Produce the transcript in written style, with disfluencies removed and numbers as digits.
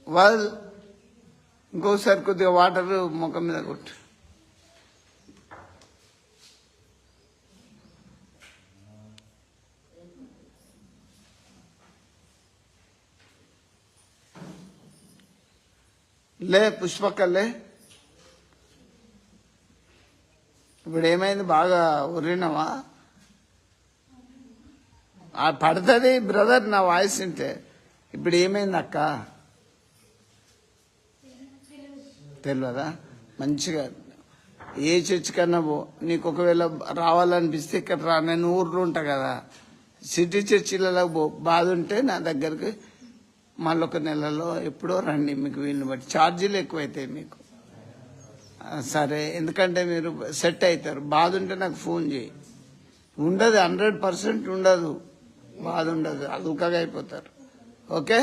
వాళ్ళు ఇంకోసారి కొద్దిగా వాటర్ ముఖం మీద కొట్టు. లే పుష్పక్కలే. ఇప్పుడు ఏమైంది? బాగా ఉరినావా? పడుతుంది బ్రదర్ నా వాయిస్ వింటే. ఇప్పుడు ఏమైంది అక్క? తెలియదా? మంచిగా ఏ చర్చ్ కన్నా పో. నీకు ఒకవేళ రావాలనిపిస్తే ఇక్కడ రా, నేను ఊర్లో ఉంటా కదా, సిటీ చర్చిలలో పో. బాధ ఉంటే నా దగ్గరికి మళ్ళీ ఒక నెలలో ఎప్పుడో రండి, మీకు వీళ్ళని బట్టి. ఛార్జీలు ఎక్కువైతాయి మీకు. సరే, ఎందుకంటే మీరు సెట్ అవుతారు. బాధ ఉంటే నాకు ఫోన్ చేయి. ఉండదు, 100% ఉండదు, బాధ ఉండదు, అదుకగా అయిపోతారు. ఓకే.